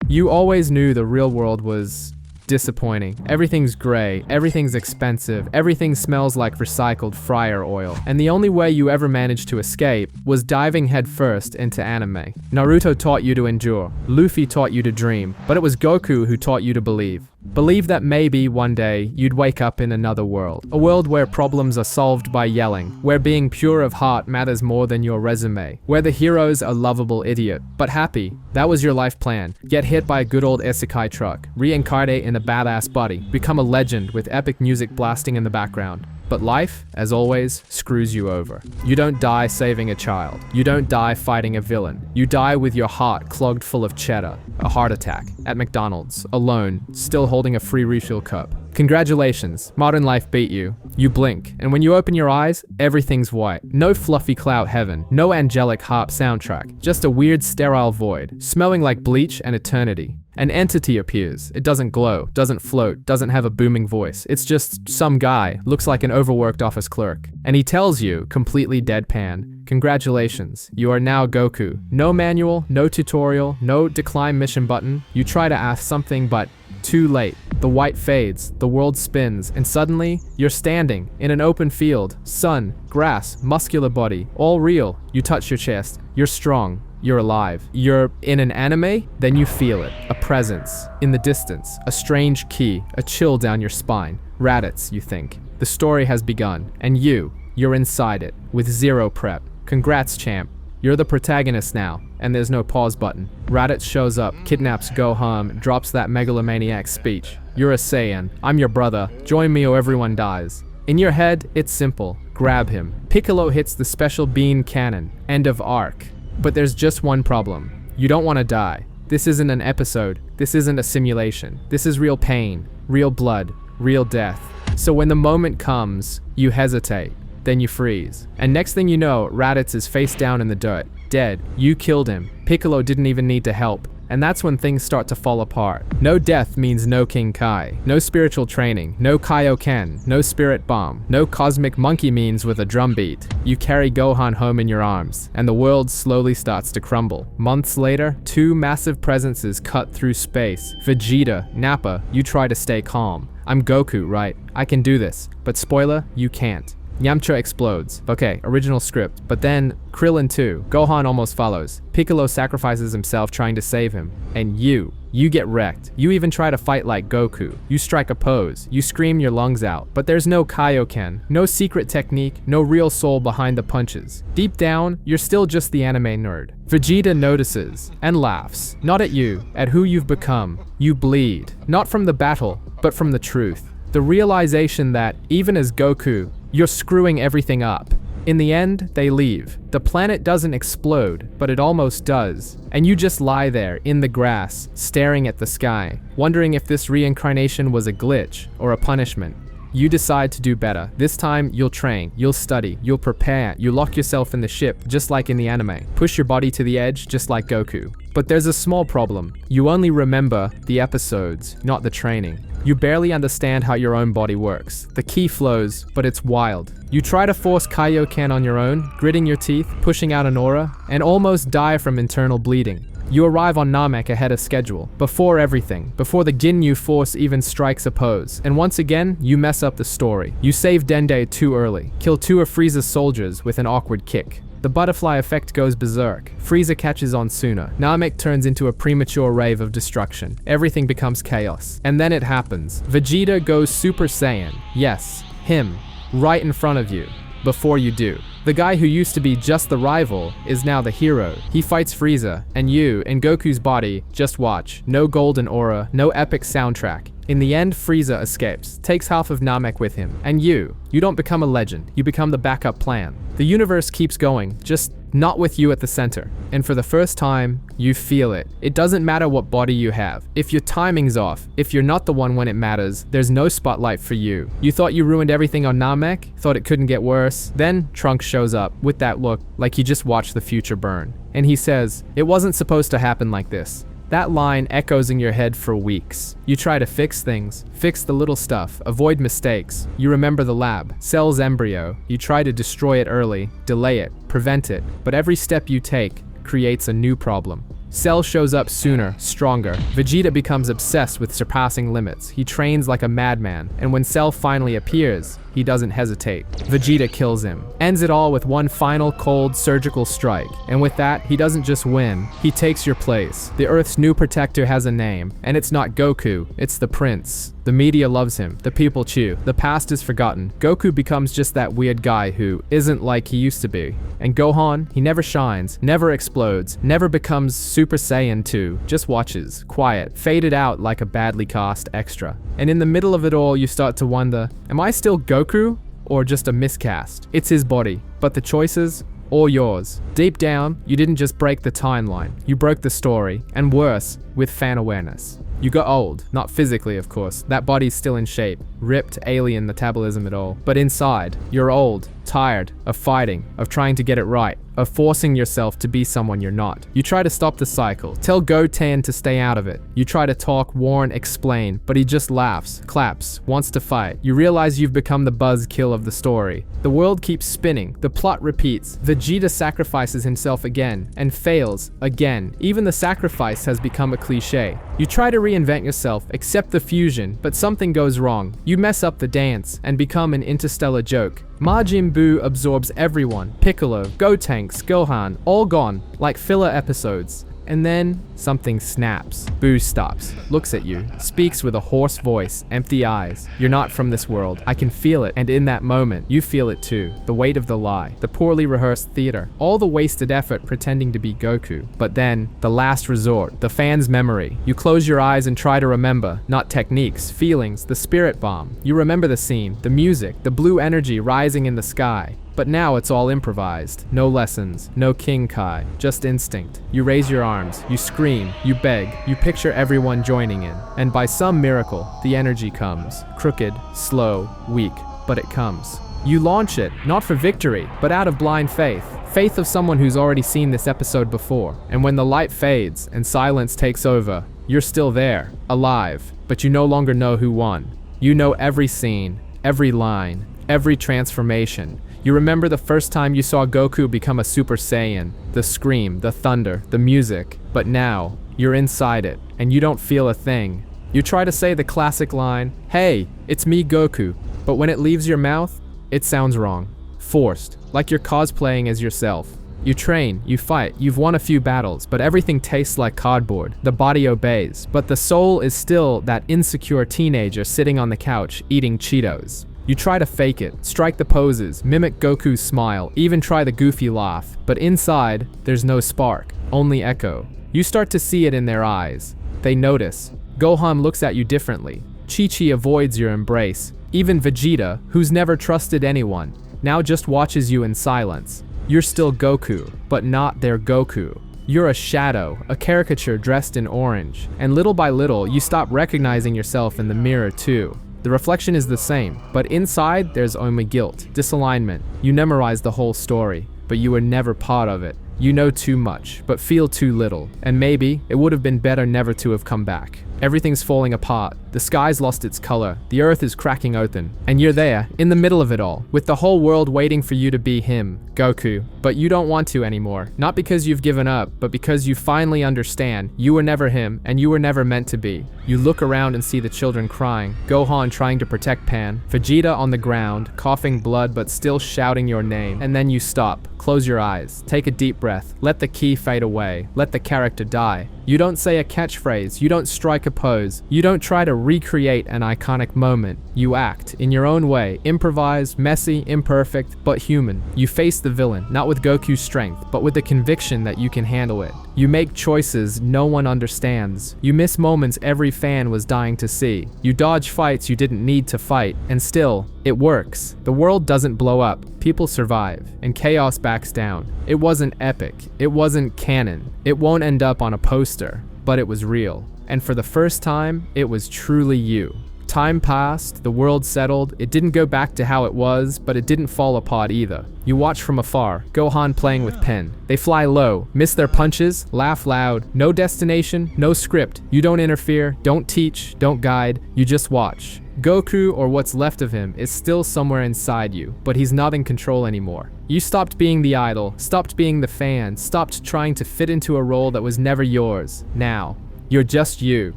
You always knew the real world was disappointing. Everything's gray, everything's expensive, everything smells like recycled fryer oil. And the only way you ever managed to escape was diving headfirst into anime. Naruto taught you to endure, Luffy taught you to dream, but it was Goku who taught you to believe. Believe that maybe one day you'd wake up in another world. A world where problems are solved by yelling, where being pure of heart matters more than your resume, where the hero's a lovable idiot, but happy. That was your life plan. Get hit by a good old isekai truck, reincarnate in a badass body, become a legend with epic music blasting in the background. But life, as always, screws you over. You don't die saving a child. You don't die fighting a villain. You die with your heart clogged full of cheddar. A heart attack. At McDonald's. Alone. Still holding a free refill cup. Congratulations. Modern life beat you. You blink, and when you open your eyes, everything's white. No fluffy cloud heaven. No angelic harp soundtrack. Just a weird sterile void, smelling like bleach and eternity. An entity appears. It doesn't glow, doesn't float, doesn't have a booming voice. It's just some guy, looks like an overworked office clerk. And he tells you, completely deadpan, congratulations, you are now Goku. No manual, no tutorial, no decline mission button. You try to ask something, but too late. The white fades, the world spins, and suddenly, you're standing in an open field. Sun, grass, muscular body, all real. You touch your chest. You're strong. You're alive. You're in an anime, then you feel it. A presence. In the distance. A strange key. A chill down your spine. Raditz, you think. The story has begun. And you're inside it. With zero prep. Congrats, champ. You're the protagonist now. And there's no pause button. Raditz shows up, kidnaps Gohan, drops that megalomaniac speech. You're a Saiyan. I'm your brother. Join me or everyone dies. In your head, it's simple. Grab him. Piccolo hits the special bean cannon. End of arc. But there's just one problem. You don't want to die. This isn't an episode. This isn't a simulation. This is real pain, real blood, real death. So when the moment comes, you hesitate, then you freeze. And next thing you know, Raditz is face down in the dirt, dead. You killed him. Piccolo didn't even need to help. And that's when things start to fall apart. No death means no King Kai. No spiritual training. No Kaioken. No spirit bomb. No cosmic monkey means with a drum beat. You carry Gohan home in your arms, and the world slowly starts to crumble. Months later, two massive presences cut through space. Vegeta, Nappa, you try to stay calm. I'm Goku, right? I can do this. But spoiler, you can't. Yamcha explodes. Okay, original script. But then, Krillin too. Gohan almost follows. Piccolo sacrifices himself trying to save him. And you get wrecked. You even try to fight like Goku. You strike a pose. You scream your lungs out. But there's no Kaioken. No secret technique. No real soul behind the punches. Deep down, you're still just the anime nerd. Vegeta notices and laughs. Not at you, at who you've become. You bleed. Not from the battle, but from the truth. The realization that, even as Goku, you're screwing everything up. In the end, they leave. The planet doesn't explode, but it almost does. And you just lie there, in the grass, staring at the sky, wondering if this reincarnation was a glitch or a punishment. You decide to do better. This time, you'll train, you'll study, you'll prepare, you lock yourself in the ship, just like in the anime. Push your body to the edge, just like Goku. But there's a small problem. You only remember the episodes, not the training. You barely understand how your own body works. The ki flows, but it's wild. You try to force Kaioken on your own, gritting your teeth, pushing out an aura, and almost die from internal bleeding. You arrive on Namek ahead of schedule, before everything, before the Ginyu Force even strikes a pose. And once again, you mess up the story. You save Dende too early, kill two of Frieza's soldiers with an awkward kick. The butterfly effect goes berserk. Frieza catches on sooner. Namek turns into a premature rave of destruction. Everything becomes chaos. And then it happens. Vegeta goes Super Saiyan. Yes, him. Right in front of you. Before you do. The guy who used to be just the rival is now the hero. He fights Frieza, and you, in Goku's body, just watch. No golden aura, no epic soundtrack. In the end, Frieza escapes, takes half of Namek with him. And you don't become a legend, you become the backup plan. The universe keeps going, just not with you at the center. And for the first time, you feel it. It doesn't matter what body you have. If your timing's off, if you're not the one when it matters, there's no spotlight for you. You thought you ruined everything on Namek, thought it couldn't get worse. Then Trunks shows up with that look like he just watched the future burn. And he says, "It wasn't supposed to happen like this." That line echoes in your head for weeks. You try to fix things, fix the little stuff, avoid mistakes. You remember the lab, Cell's embryo. You try to destroy it early, delay it, prevent it. But every step you take creates a new problem. Cell shows up sooner, stronger. Vegeta becomes obsessed with surpassing limits. He trains like a madman, and when Cell finally appears, he doesn't hesitate. Vegeta kills him. Ends it all with one final cold surgical strike. And with that, he doesn't just win, he takes your place. The Earth's new protector has a name, and it's not Goku, it's the Prince. The media loves him, the people chew, the past is forgotten. Goku becomes just that weird guy who isn't like he used to be. And Gohan, he never shines, never explodes, never becomes Super Saiyan 2, just watches, quiet, faded out like a badly cast extra. And in the middle of it all, you start to wonder, am I still Goku or just a miscast? It's his body, but the choices, all yours. Deep down, you didn't just break the timeline, you broke the story, and worse, with fan awareness. You got old, not physically of course, that body's still in shape, ripped, alien metabolism at all. But inside, you're old, tired, of fighting, of trying to get it right, of forcing yourself to be someone you're not. You try to stop the cycle, tell Goten to stay out of it. You try to talk, warn, explain, but he just laughs, claps, wants to fight. You realize you've become the buzzkill of the story. The world keeps spinning, the plot repeats. Vegeta sacrifices himself again, and fails, again. Even the sacrifice has become a cliche. You try to reinvent yourself, accept the fusion, but something goes wrong. You mess up the dance, and become an interstellar joke. Majin Buu absorbs everyone, Piccolo, Gotenks, Gohan, all gone, like filler episodes. And then, something snaps. Buu stops, looks at you, speaks with a hoarse voice, empty eyes. You're not from this world. I can feel it, and in that moment, you feel it too. The weight of the lie, the poorly rehearsed theater, all the wasted effort pretending to be Goku. But then, the last resort, the fan's memory. You close your eyes and try to remember, not techniques, feelings, the spirit bomb. You remember the scene, the music, the blue energy rising in the sky. But now it's all improvised. No lessons, no King Kai, just instinct. You raise your arms, you scream, you beg, you picture everyone joining in. And by some miracle, the energy comes. Crooked, slow, weak, but it comes. You launch it, not for victory, but out of blind faith. Faith of someone who's already seen this episode before. And when the light fades and silence takes over, you're still there, alive, but you no longer know who won. You know every scene, every line, every transformation. You remember the first time you saw Goku become a Super Saiyan, the scream, the thunder, the music, but now, you're inside it, and you don't feel a thing. You try to say the classic line, "Hey, it's me Goku," but when it leaves your mouth, it sounds wrong. Forced, like you're cosplaying as yourself. You train, you fight, you've won a few battles, but everything tastes like cardboard. The body obeys, but the soul is still that insecure teenager sitting on the couch eating Cheetos. You try to fake it, strike the poses, mimic Goku's smile, even try the goofy laugh, but inside, there's no spark, only echo. You start to see it in their eyes. They notice. Gohan looks at you differently. Chi-Chi avoids your embrace. Even Vegeta, who's never trusted anyone, now just watches you in silence. You're still Goku, but not their Goku. You're a shadow, a caricature dressed in orange, and little by little, you stop recognizing yourself in the mirror too. The reflection is the same, but inside there's only guilt, disalignment. You memorize the whole story, but you were never part of it. You know too much, but feel too little, and maybe it would have been better never to have come back. Everything's falling apart, the sky's lost its color, the earth is cracking open, and you're there, in the middle of it all, with the whole world waiting for you to be him, Goku. But you don't want to anymore, not because you've given up, but because you finally understand you were never him, and you were never meant to be. You look around and see the children crying, Gohan trying to protect Pan, Vegeta on the ground, coughing blood but still shouting your name, and then you stop, close your eyes, take a deep breath, let the ki fade away, let the character die. You don't say a catchphrase, you don't strike a pose, you don't try to recreate an iconic moment. You act, in your own way, improvised, messy, imperfect, but human. You face the villain, not with Goku's strength, but with the conviction that you can handle it. You make choices no one understands. You miss moments every fan was dying to see. You dodge fights you didn't need to fight, and still, it works. The world doesn't blow up, people survive, and chaos backs down. It wasn't epic, it wasn't canon, it won't end up on a poster, but it was real. And for the first time, it was truly you. Time passed, the world settled, it didn't go back to how it was, but it didn't fall apart either. You watch from afar, Gohan playing with pen. They fly low, miss their punches, laugh loud, no destination, no script. You don't interfere, don't teach, don't guide, you just watch. Goku, or what's left of him, is still somewhere inside you, but he's not in control anymore. You stopped being the idol, stopped being the fan, stopped trying to fit into a role that was never yours. Now, you're just you,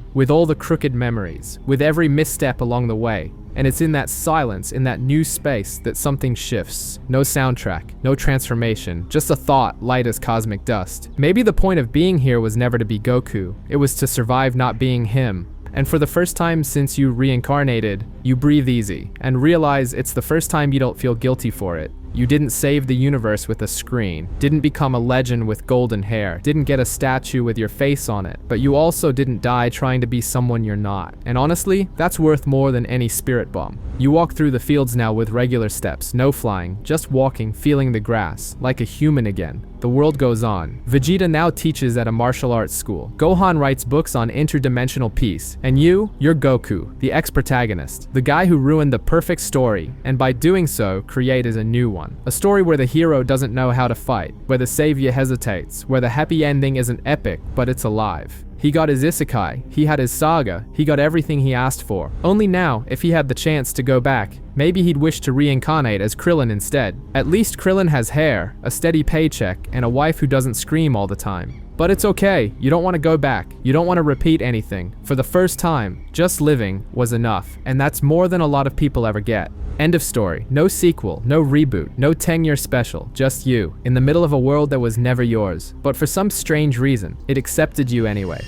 with all the crooked memories, with every misstep along the way. And it's in that silence, in that new space, that something shifts. No soundtrack, no transformation, just a thought light as cosmic dust. Maybe the point of being here was never to be Goku. It was to survive not being him. And for the first time since you reincarnated, you breathe easy, and realize it's the first time you don't feel guilty for it. You didn't save the universe with a screen, didn't become a legend with golden hair, didn't get a statue with your face on it, but you also didn't die trying to be someone you're not. And honestly, that's worth more than any spirit bomb. You walk through the fields now with regular steps, no flying, just walking, feeling the grass, like a human again. The world goes on. Vegeta now teaches at a martial arts school. Gohan writes books on interdimensional peace. And you're Goku, the ex-protagonist, the guy who ruined the perfect story, and by doing so, created a new one. A story where the hero doesn't know how to fight, where the savior hesitates, where the happy ending isn't epic, but it's alive. He got his Isekai, he had his saga, he got everything he asked for. Only now, if he had the chance to go back, maybe he'd wish to reincarnate as Krillin instead. At least Krillin has hair, a steady paycheck, and a wife who doesn't scream all the time. But it's okay, you don't want to go back, you don't want to repeat anything. For the first time, just living was enough, and that's more than a lot of people ever get. End of story. No sequel, no reboot, no 10-year special, just you, in the middle of a world that was never yours. But for some strange reason, it accepted you anyway.